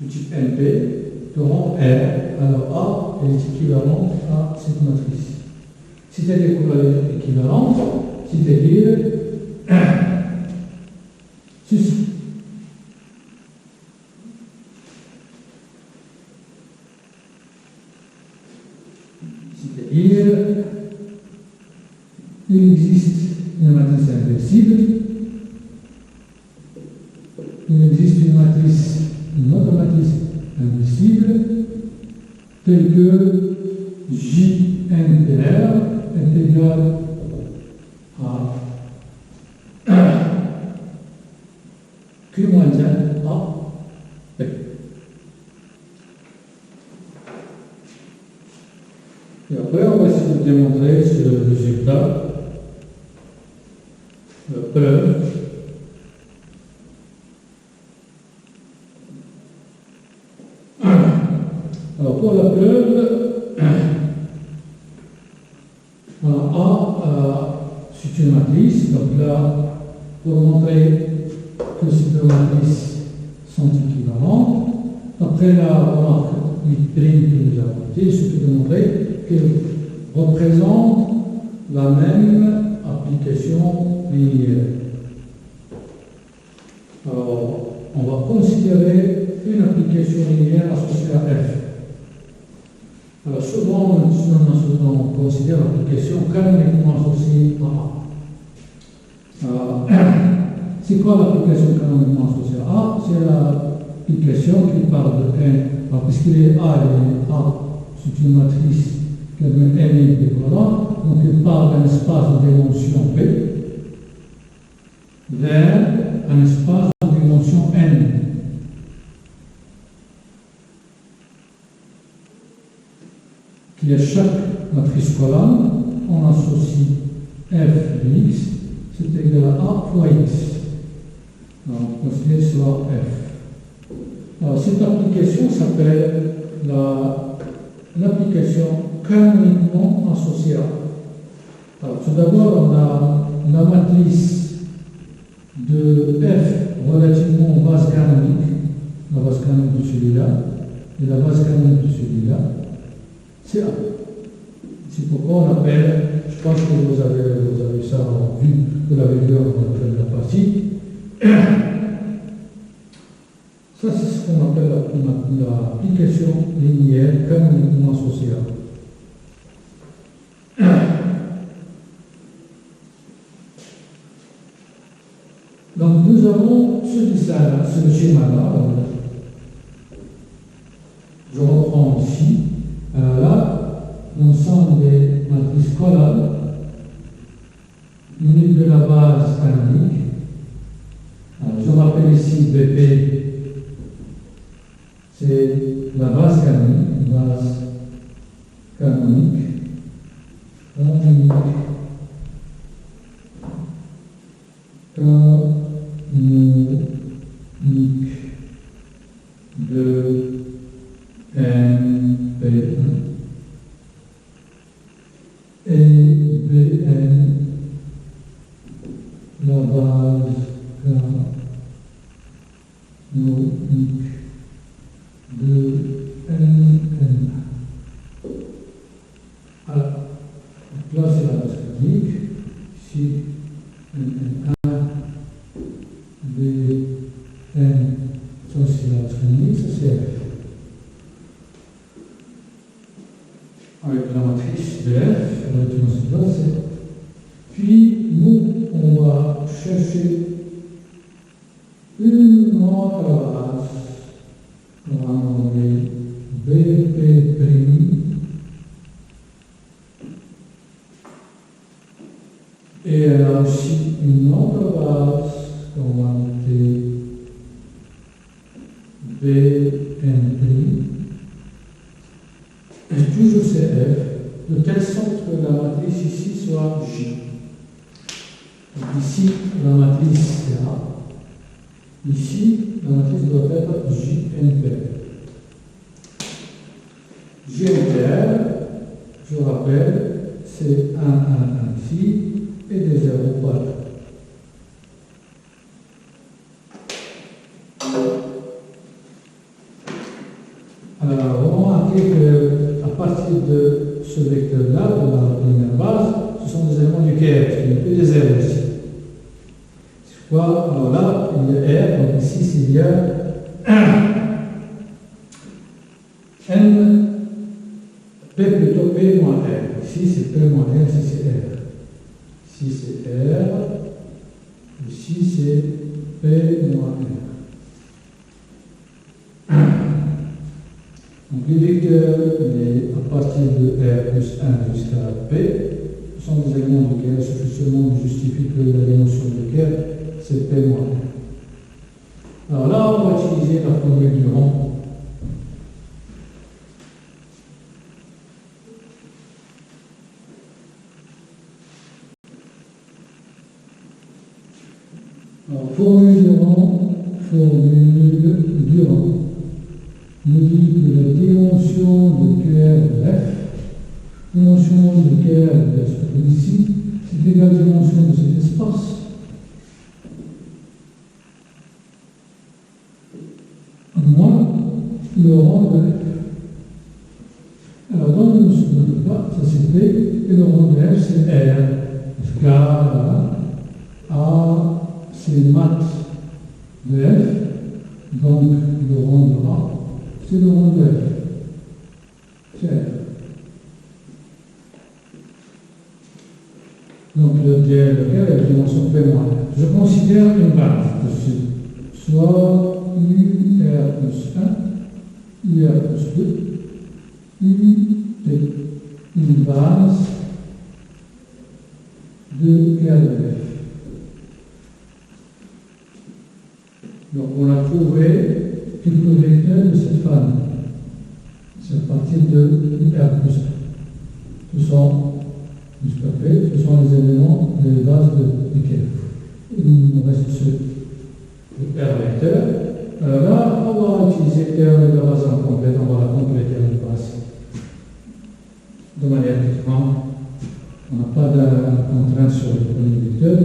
du type NP te rend R. Alors A est équivalent à cette matrice. C'est-à-dire qu'on va dire équivalente, c'est-à-dire ceci. C'est-à-dire, il existe une matrice inversible, il existe une autre matrice inversible, telle que JNR est égal à Q moins 1 à P. Et après, on va essayer de démontrer ce résultat. La preuve. Alors, pour la preuve, A, c'est une matrice. Donc là, pour montrer que ces deux matrices sont équivalentes, après la remarque prime que nous avons faite, il suffit de montrer qu'elles représentent la même application linéaire. Alors, on va considérer une application linéaire associée à F. Alors, souvent, on considère l'application canoniquement associée à A. C'est quoi l'application canoniquement associée à A? C'est l'application qui parle de N. Alors, puisqu'il est A, c'est une matrice qui a donné N et P, voilà. Donc, il part d'un espace de dimension P vers un espace de dimension N. Qui est chaque matrice colonne, on associe F de X, c'est égal à A fois X. Donc, on considère cela F. Alors, cette application s'appelle l'application canoniquement associée à A. Alors, tout d'abord, on a la matrice de F relativement aux bases canoniques, la base canonique de celui-là, et la base canonique de celui-là, c'est A. C'est pourquoi on appelle, je pense que vous avez ça vu, vous l'avez vu dans la première partie. Ça, c'est ce qu'on appelle l'application linéaire canoniquement associée à A. Donc, nous avons ce schéma-là. Je reprends ici. Là, l'ensemble des matrices colonnes munies de la base canonique. Alors, je rappelle ici BP, c'est la base canonique, de NP1 et BN, la base canonique de NN. Alors, là c'est la base canonique, ici NN1, BN, ça c'est la base canonique, ça c'est F. Avec la matrice de F, relativement sur c'est. Puis, nous, on va chercher une autre base. On va nommer BP'. Et elle a aussi une autre base qu'on va noter BN'. Et toujours c'est F, de telle sorte que la matrice ici soit J. Donc ici, la matrice c'est A. Ici, la matrice doit être JNP. JNPR, je rappelle, c'est 1, 1, 1 ici et des 0 partout. Alors, on va remarquer qu'à partir de ce vecteur-là, de la première base, ce sont des éléments du KR, il n'y a que des R aussi. C'est quoi? Alors là, il y a R, donc ici, c'est bien N, P plutôt P moins R. Ici, c'est P moins R, ici, c'est R. Ici, c'est R. Ici, c'est P moins R. Donc, les vecteurs, à partir de R plus 1 jusqu'à P, ce sont des éléments de Kerr. Il suffit seulement de justifier que la dimension de Kerr, c'est P moins R. Alors là, on va utiliser la formule du rang. Alors, formule du rang nous dit que la dimension de Kerr de F, dimension de Kerr de F ici, c'est égale à la dimension de cet espace. Moins le rang de F. Alors, dans le second cas, ça c'est P, et le rang de F c'est R. Car A, c'est les maths de F, donc le rang de A, c'est le rang de F. C'est R. Donc le DL est la dimension P moins R. Je considère une base dessus, soit UR plus 1, UR plus 2, UT, une base de Kerr de F. Donc on a trouvé quelques vecteurs de cette famille. C'est à partir de R plus 1. Ce sont, jusqu'à P, ce sont les éléments, les bases de Kerr. Il nous reste ce R vecteur. Alors là, on va utiliser R de base incomplète, on va la compléter en base. De manière différente, on n'a pas de contrainte sur le premier vecteur.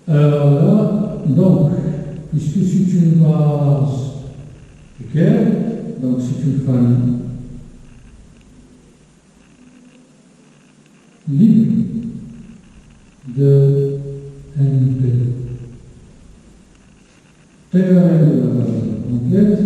Alors là, donc, puisque c'est une base de Kerr, donc c'est une famille libre de NP. Théorème de la base complète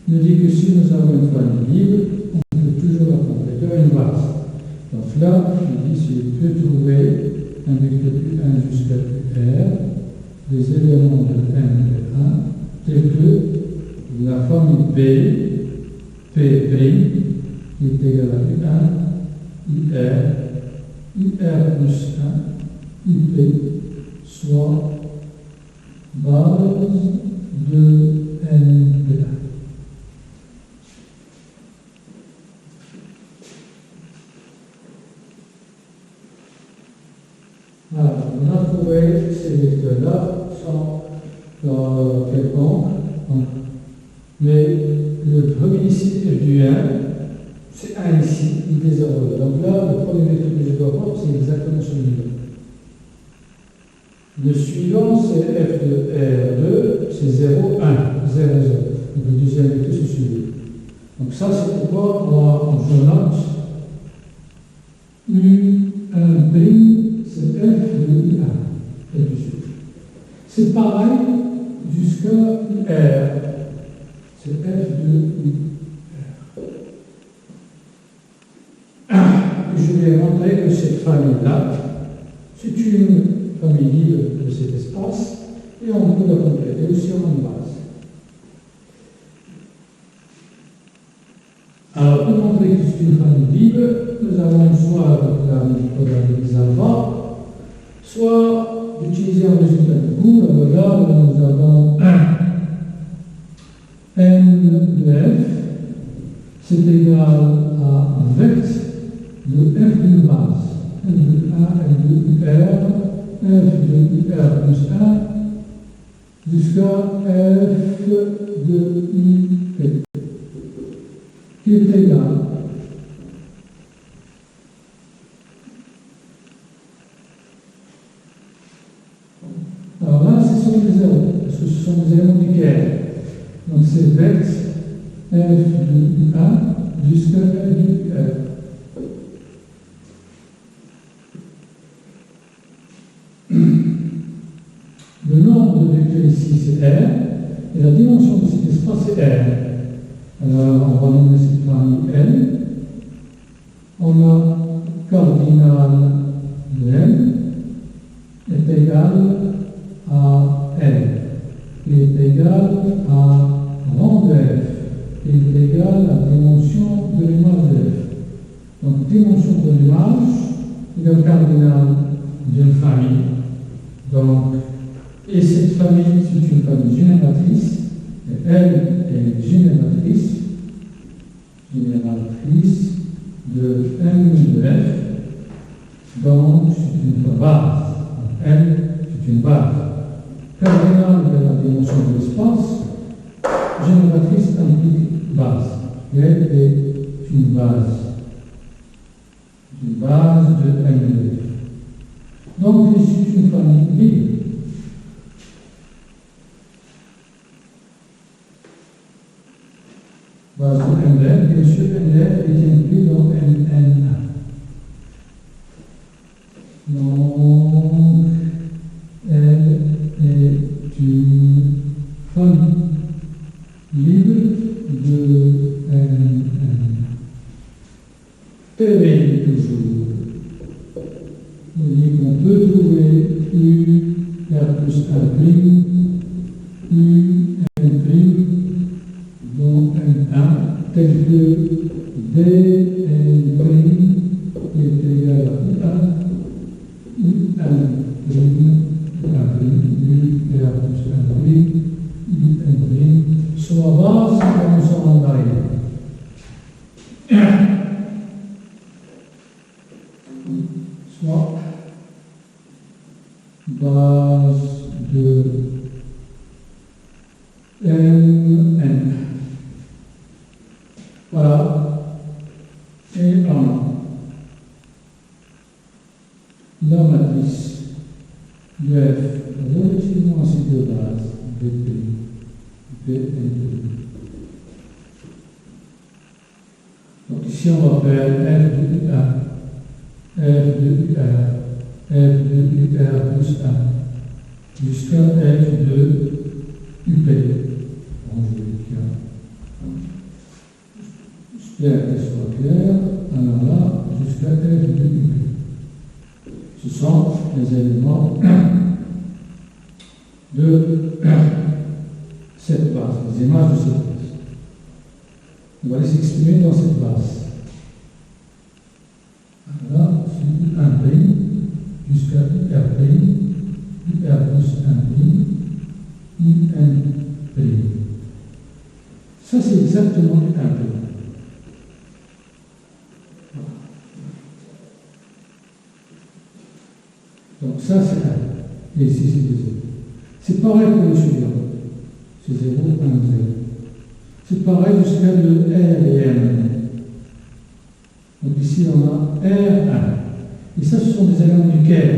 nous dit que si nous avons une famille libre, on peut toujours la compléter à une base. Donc là, je dis si je peux trouver un vecteur Q1 jusqu'à QR, des éléments de N et 1, tels que la famille P, P', qui est égale à Q1, IR plus 1, IP, soit base de N de 1. Voilà, on a trouvé ces vecteurs-là sans quelconque, mais le premier ici est du 1, c'est 1 ici, il est 0. Donc là, le premier vecteur que je dois prendre, c'est exactement celui-là. Le suivant, c'est f de R2, c'est 0, 1, 0, 0. Donc le deuxième vecteur, c'est celui-là. Donc ça, c'est pourquoi moi, je note U1', c'est f de I1, et du suite. C'est pareil jusqu'à R. C'est f de I1. Je vais montrer que cette famille-là, c'est une famille libre de cet espace, et on peut la compléter aussi en base. Alors, pour montrer que c'est une famille libre, nous allons soit la méthode des alpha, soit utiliser un résultat de cours. Alors là, nous avons n de f, c'est égal à un vecteur de f d'une base, n de 1, n de r, f de r plus 1, jusqu'à f de ip, qui est égal alors là, ce sont des zéros, parce que ce sont des éléments du Kerr. Donc c'est vecte f de A jusqu'à f de R. Le nombre de vecteurs ici c'est R, et la dimension de cet espace c'est R. Alors on va nommer cette famille L. On a cardinal de L est égal à L, qui est égal à rang de F, qui est égal à la dimension de l'image de F. Donc dimension de l'image égale cardinal d'une famille. Donc, et cette famille, c'est une famille génératrice, et elle est génératrice de M de F, donc c'est une base. M, c'est une base. Cardinal de la dimension de l'espace, génératrice implique base. Et elle est une base. Une base de M de F. Donc, ici, c'est une famille libre. Base de M de F, bien sûr, M de F est inclus dans MN1. Donc, elle est une famille libre de MN. Et toujours, vous voyez qu'on peut trouver U, R plus 1 prime, U, N prime, dans N1, tel que D, N prime, est égal à I1. U, N prime, A prime, U, R plus 1 prime, U, N prime, soit base comme ça en arrière. Soit base de Mn. Voilà. Et la matrice de F relativement à ces deux bases, BP, Bn. Donc ici on va faire F de U1, F de UR, F de UR plus 1, jusqu'à F de UP. Bon, je vais écrire. J'espère qu'elle soit claire. Alors là, jusqu'à F de UP. Ce sont les éléments de cette base, les images de cette base. On va les exprimer dans cette base. Là, c'est U1 prime jusqu'à UR prime, UR plus 1 prime, UN prime. Ça, c'est exactement U1 prime. Donc ça, c'est 1. Et ici, c'est 2 0. C'est pareil pour le suivant. C'est 0, 1, 0. C'est pareil jusqu'à le R et M. Donc ici, on a R1. Et ça, ce sont des éléments du Caire.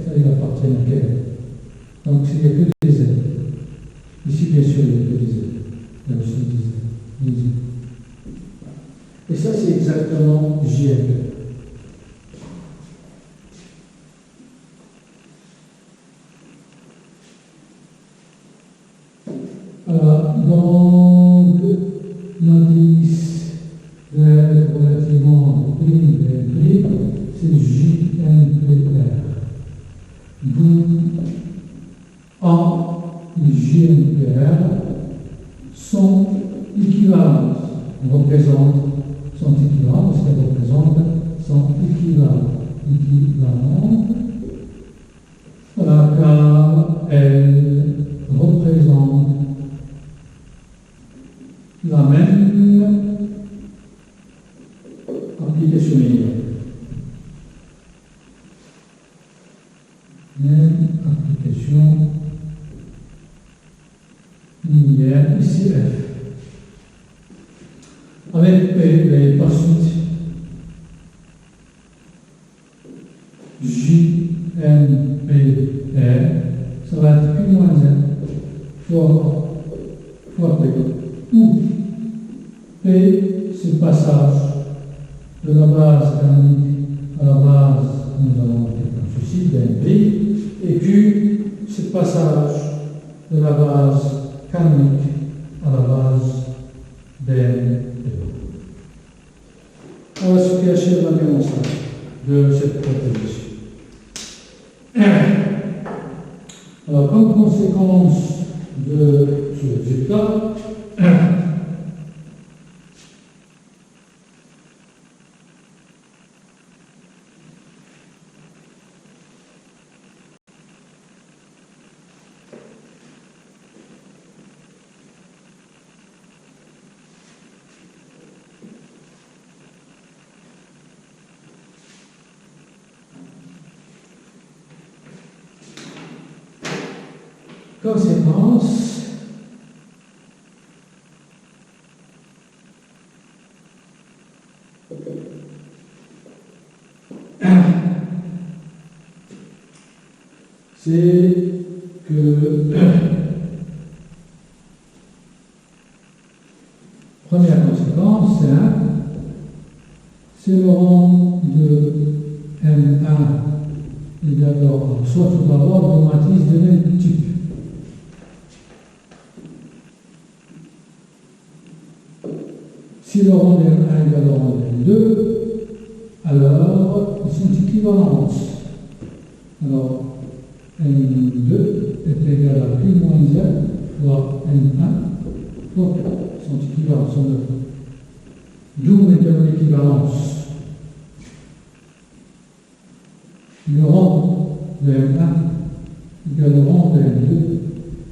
Ça, il appartient au Caire. Donc, il n'y a que des Z. Ici, bien sûr, il n'y a que des Z. Il y a aussi des Z. Et ça, c'est exactement JL. Donc, matrice relativement prime de prime, c'est JNPR. D'où A et JNPR sont équivalentes. On représente, sont équivalentes, parce qu'elles représentent, sont équivalentes. Voilà, car elles représentent la même application linéaire. Même application linéaire, ici F. Avec P, les par suite J, N, P, R, ça va être Q moins 1 fois où P, c'est le passage de la base canonique à la base, nous avons été comme ceci, d'N', et Q, c'est le passage de la base canonique à la base d'N'. Voilà ce qui achève la démonstration de cette proposition. Alors, comme conséquence de ce résultat, c'est que première conséquence, c'est le rang de M1 est d'abord, soit tout d'abord une matrice de même type. Si le rang de M1 est égal au rang de M2, alors ils sont équivalents. Alors, N2 est égal à Q moins Z fois N1, donc ils sont équivalents, sont deux. D'où maintenant l'équivalence. Le rang de M1 égale au rang de M2,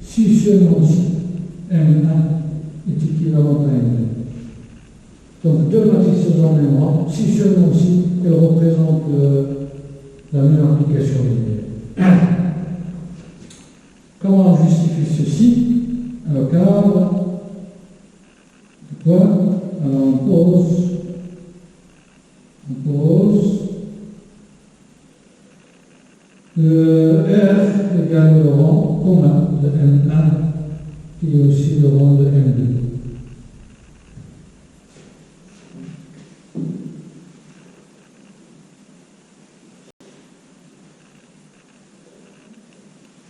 si seulement si M1 est équivalent à M2. Donc deux matrices dans le même rang, si seulement si elles représentent la même application linéaire. Comment on justifie ceci? Alors, cadre de quoi? Alors, on pose le R égale le rang commun de M1 qui est aussi le rang de M2.